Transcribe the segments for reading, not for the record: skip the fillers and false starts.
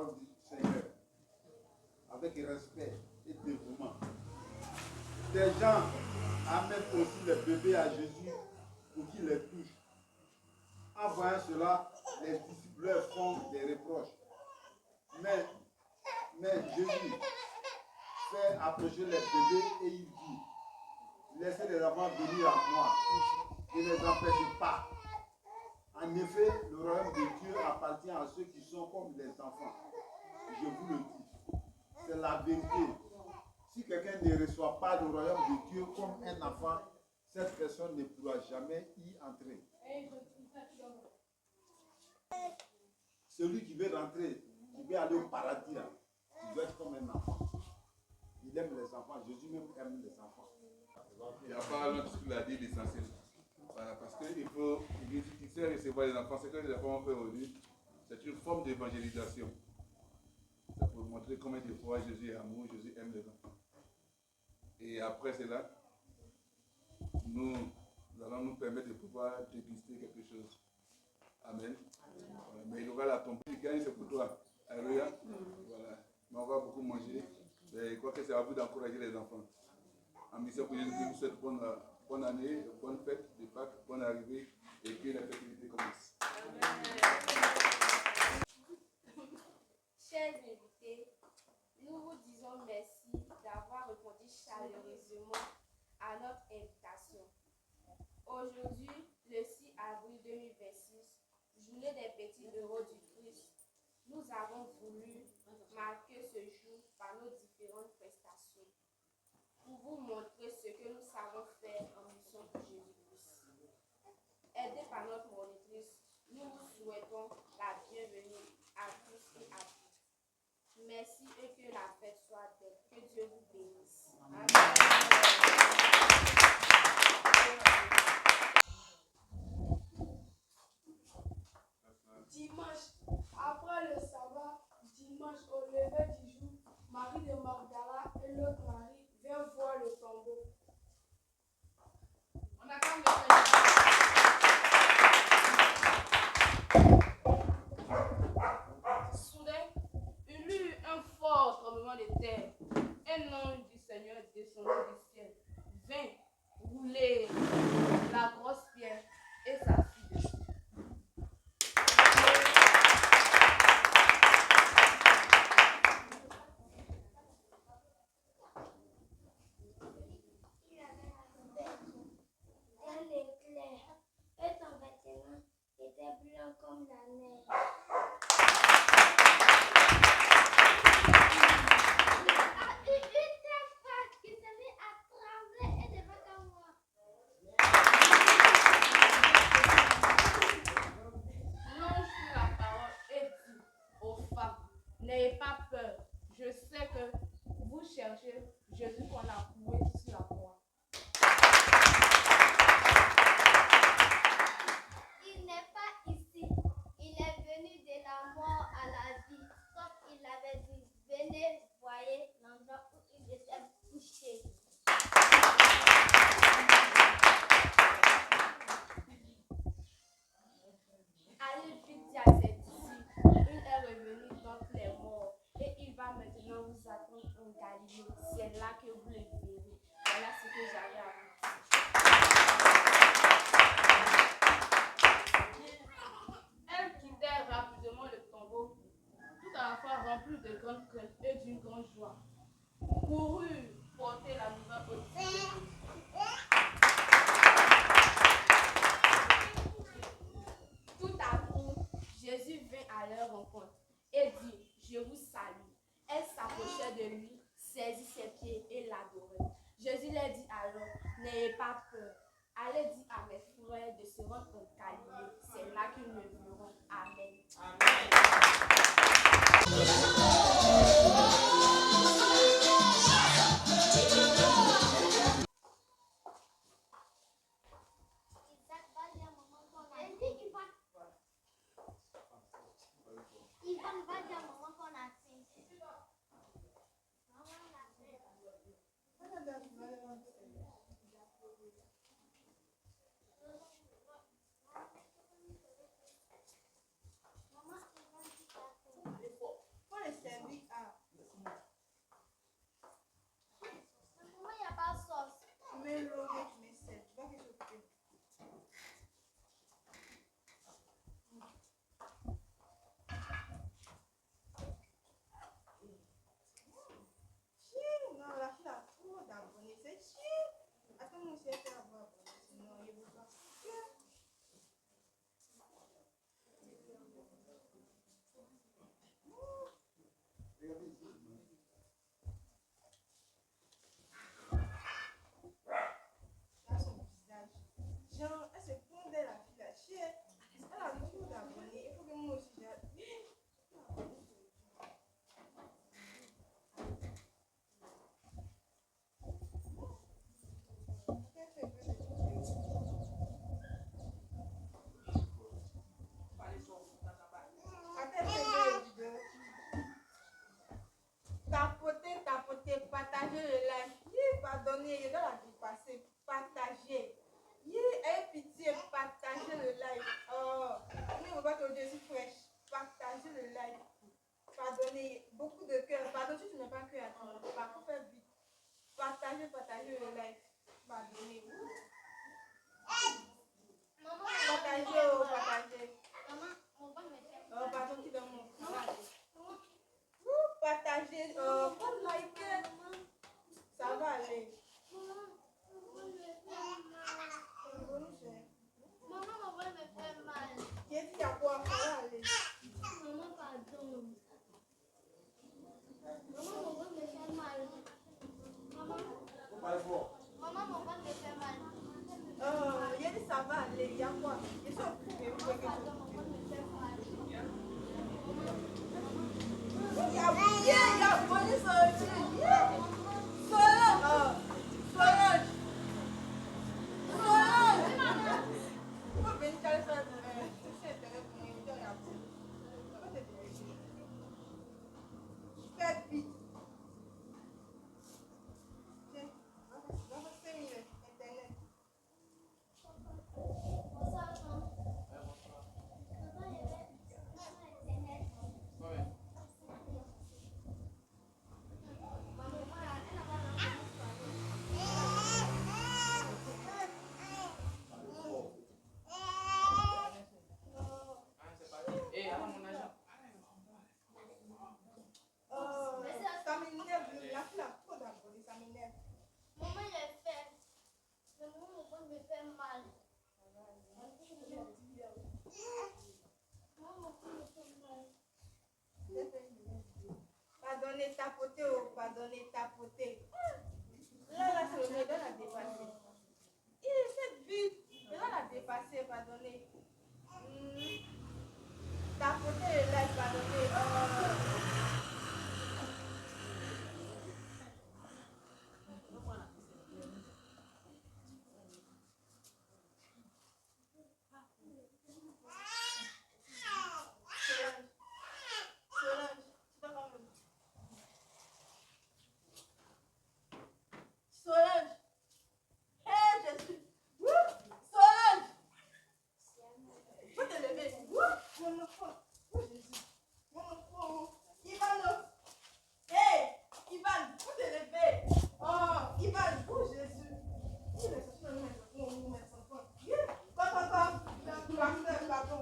parole du Seigneur avec respect et dévouement. Des gens amènent aussi les bébés à Jésus pour qu'il les touche. En voyant cela, les disciples leur font des reproches. Mais Jésus fait approcher les bébés et il dit, laissez les enfants venir à moi, ne les empêchez pas. En effet, le royaume de Dieu appartient à ceux qui sont comme les enfants. Je vous le dis, c'est la vérité. Si quelqu'un ne reçoit pas le royaume de Dieu comme un enfant, cette personne ne pourra jamais y entrer. Celui qui veut rentrer, qui veut aller au paradis, il doit être comme un enfant. Il aime les enfants. Jésus même aime les enfants. Il n'y a pas l'autre ce qu'il a dit l'essentiel. Voilà, parce qu'il faut, il sait recevoir les enfants. Ce que les enfants ont fait aujourd'hui, c'est une forme d'évangélisation. C'est pour montrer combien de fois Jésus est amour, Jésus aime les enfants. Et après cela, nous allons nous permettre de pouvoir déguster quelque chose. Amen. Voilà. Mais il aura la tombe qui gagne, c'est pour toi. Alléluia. Voilà. Mais on va beaucoup manger. Et je crois que c'est à vous d'encourager les enfants. En mission pour Jésus, je vous souhaite bonne année, bonne fête de Pâques, bonne arrivée et que la festivités commence. Chers invités, nous vous disons merci d'avoir répondu chaleureusement à notre invitation. Aujourd'hui, le 6 avril 2026, journée des petits héros du Christ, nous avons voulu marquer ce jour par nos différentes prestations pour vous montrer ce que nous savons faire en mission pour Jésus-Christ. Aidés par notre monitrice, nous vous souhaitons la bienvenue à tous et à toutes. Merci et que la fête soit belle. Que Dieu vous bénisse. Amen. Dimanche, après le sabbat, dimanche au lever du jour, Marie de Magdala et l'autre Marie vinrent voir le tombeau. On acclame le Seigneur. Soudain, il y eut un fort tremblement de terre. Un ange du Seigneur descendit du ciel, vint rouler la grosse pierre et s'assit dessus. Comme la neige. Une telle face qui se mit à trembler et devant comme moi. L'ange prit la parole et dit aux femmes, n'ayez pas peur, je sais que vous cherchez Jésus qu'on a cloué sur la croix. Il n'est pas ici, il est venu de la mort à la vie, comme il avait dit, venez, voyez l'endroit où il était couché. Allez vite dire à ses disciples, il est revenu d'entre les morts et il va maintenant vous attendre en Galilée. C'est là que vous le verrez. Voilà ce que j'avais à vous dire. Elles quittèrent rapidement le tombeau, tout à la fois remplies de grande crainte et d'une grande joie. Coururent porter la nouvelle aux disciples. Tout à coup, Jésus vint à leur rencontre et dit, je vous salue. Elles s'approchaient de lui, saisit ses pieds et l'adoraient. Jésus leur dit alors, n'ayez pas peur. Allez dire à mes frères de se rendre en Galilée. C'est là qu'ils me verront. Amen. Ivan va dire à maman qu'on a faim. donné beaucoup de cœur. Pardon si tu n'as pas cœur à ton repas. Faut faire vite. Partagez le live. Pardonnez. Maman, Partagez. maman, mon bon me fait Oh, pardon, qui donne mon frère. Partagez. Faut liker. Ça va aller. Maman, mon bon me fait mal. Maman, mon bon me fait mal. Qui est-ce qui a quoi? Ça va aller. Maman, pardon. Maman, mon bon me fait mal. Maman, Faut parler fort. maman, mon bon me fait mal. Il y a dit ça va aller. Il y a quoi? Ils sont occupés. Vous voyez quelque chose? Pardon, mon bon me fait mal. Il y a bonne sortie. Solange. Faut venir faire ça. C'est internet pour nous. Il y a tout. Faites vite. Tiens, on va 5 minutes. Internet. Bonsoir, maman. Maman, il y avait Internet. Ça m'énerve. La fille a trop d'abonnés. Ça m'énerve. Maman, il est fait. Maman, mon bon me fait mal. Maman, mon bon me fait mal. Pardonnez, tapoter, oh, pardonnez, tapoter. Là, c'est le mec, l'a dépassé. Il est fait vite. Mais là, l'a dépassé, pardonnez. Tapoter le live, pardonnez. Solange. Hey, Jésus. Solange. Faut te lever. Mon enfant. Oh, Jésus. Mon enfant. Ivan. Hey, Ivan. Faut te lever. Oh, Ivan. Oh, Jésus. Il est sorti de mes enfants. Pasteur, pardon.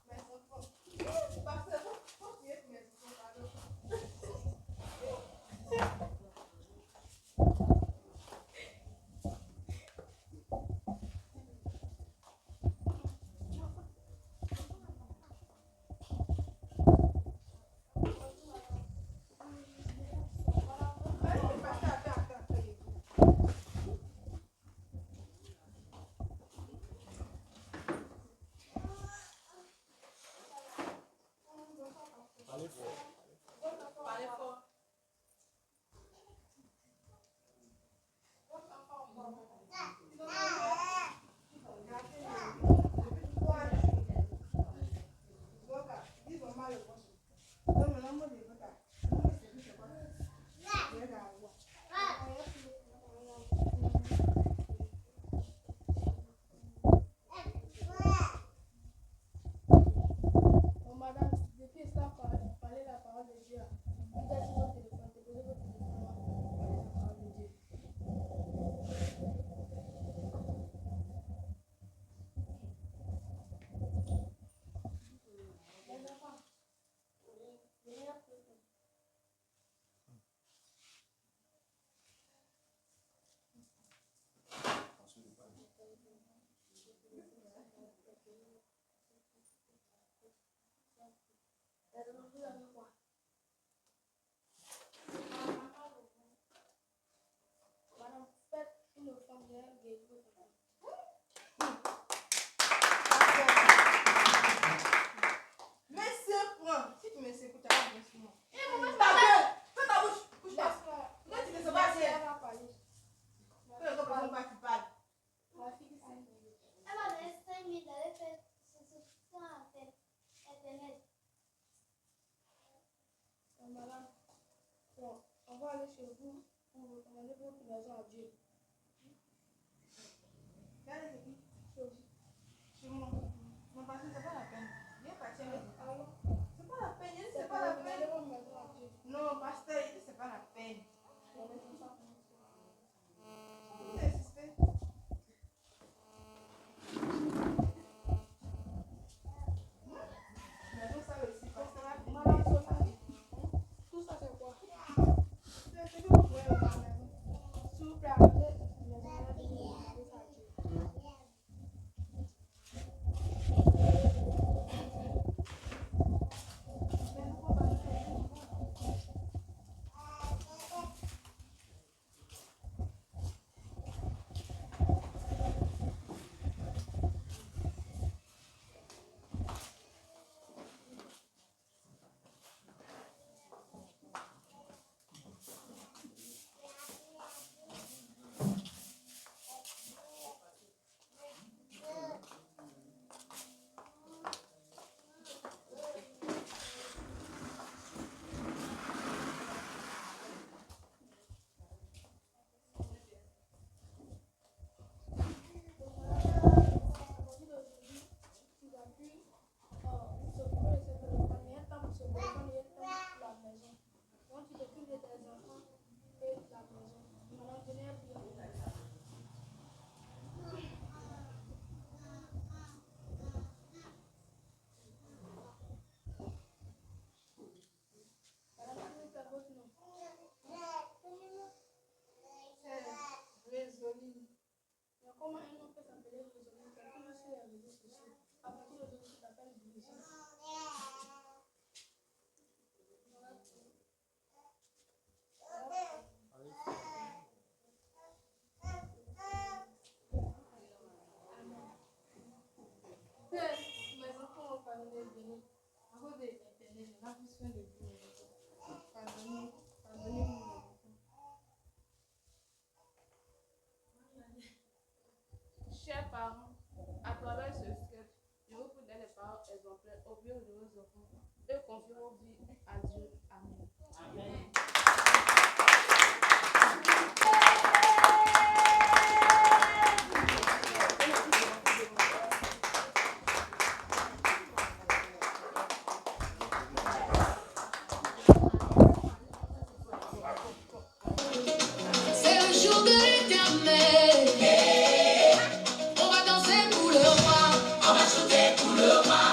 Mes enfants. Pasteur, faut prier pour mes enfants, pardon. Parlez fort. Bon, madame, depuis ça, parlez la parole de Dieu. Vous êtes sur votre téléphone, déposez votre téléphone, parlez la parole de Dieu. Les enfants, venez un peu. Madame, faites une offrande, je vais guérir votre enfant. Mais prends. Si tu me secoues, tu vas bien sur moi. Ta gueule. Fais ta bouche. Couche-toi. Là, tu ne sais pas si elle va parler. Fais le temps pas que tu parles. Ma fille, 5 minutes. Elle m'a donné 5 minutes, elle avait fait ce Internet. Madame, bon, on va aller chez vous pour recommander votre maison à Dieu. Allez, c'est qui? Chez moi. Mon patron, c'est pas la peine. Viens partir avec moi. C'est pas la peine, c'est pas la peine. Recommandez votre maison à Dieu. cause de l'éternel, on a plus soin de vous. Pardonnez-nous. Chers parents, à travers ce sketch, je vous prie d'être des parents exemplaires au bien de vos enfants et confier vos vies à Dieu. Amen. Amen. C'est le jour de l'éternel. On va danser pour le roi. On va chanter pour le roi.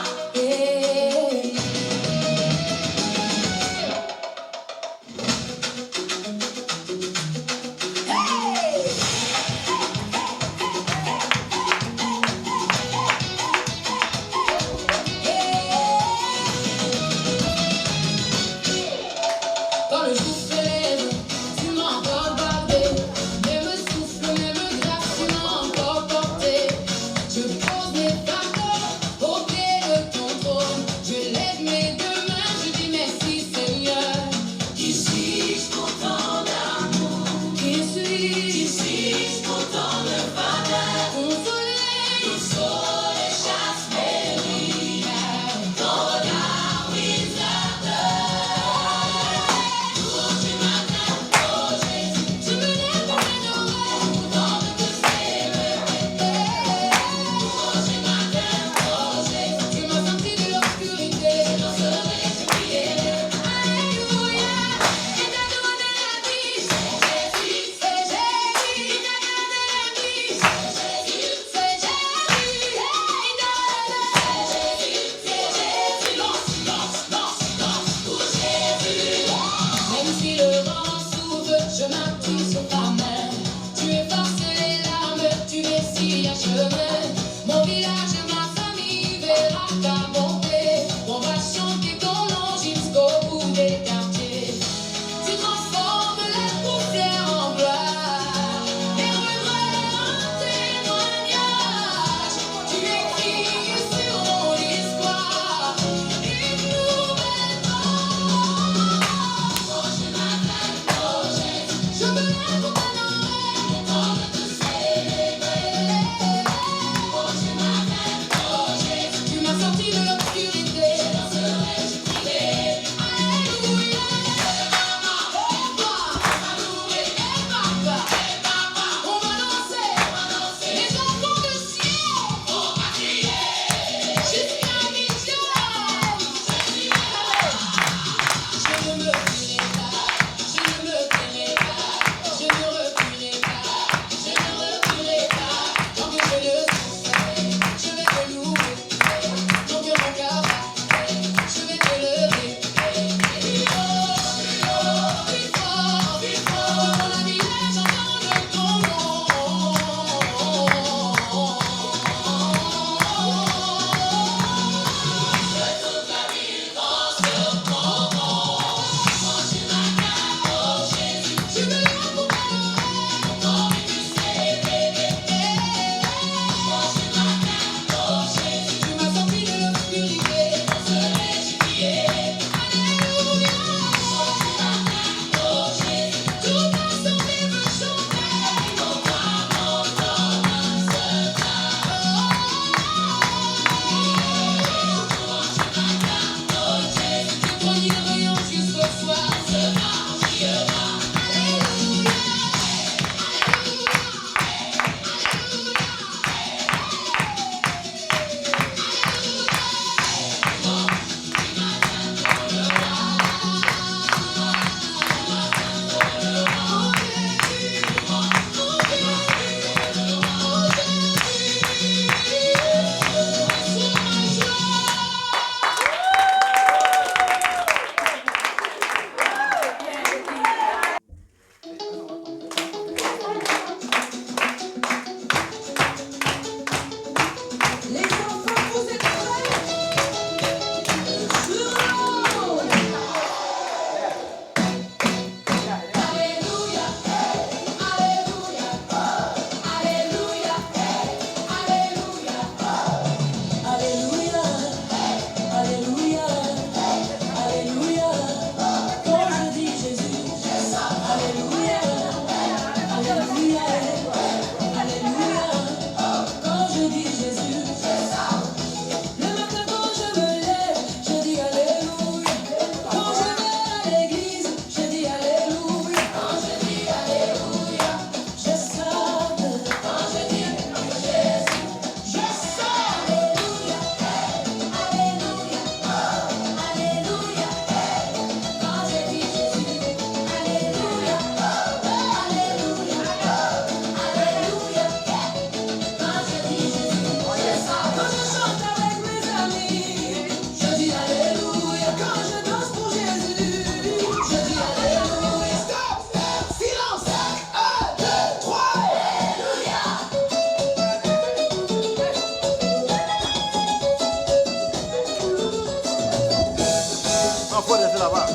Non, faut rester là-bas.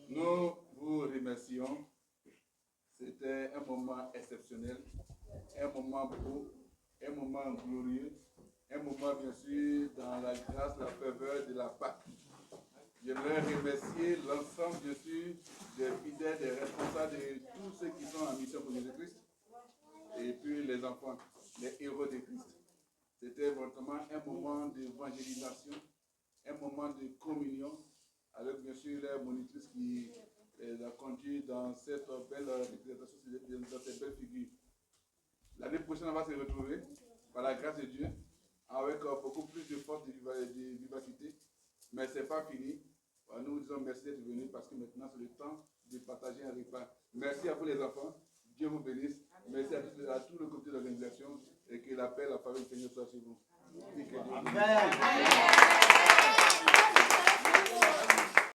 Nous vous remercions. C'était un moment exceptionnel, un moment beau, un moment glorieux, un moment bien sûr dans la grâce, la faveur de la Pâque. J'aimerais remercier l'ensemble bien sûr des fidèles, des responsables de tous ceux qui sont en mission pour Jésus-Christ et puis les enfants, les héros de Christ. C'était vraiment un moment d'évangélisation, un moment de communion avec bien sûr les monitrices qui les a conduits dans cette belle représentation, dans cette belle figure. L'année prochaine, on va se retrouver, par la grâce de Dieu, avec beaucoup plus de force, de vivacité. Mais ce n'est pas fini. Nous disons merci d'être venus parce que maintenant, c'est le temps de partager un repas. Merci à vous les enfants. Dieu vous bénisse. Merci à tout le comité d'organisation et que la paix, la faveur du Seigneur soit sur vous. Amen.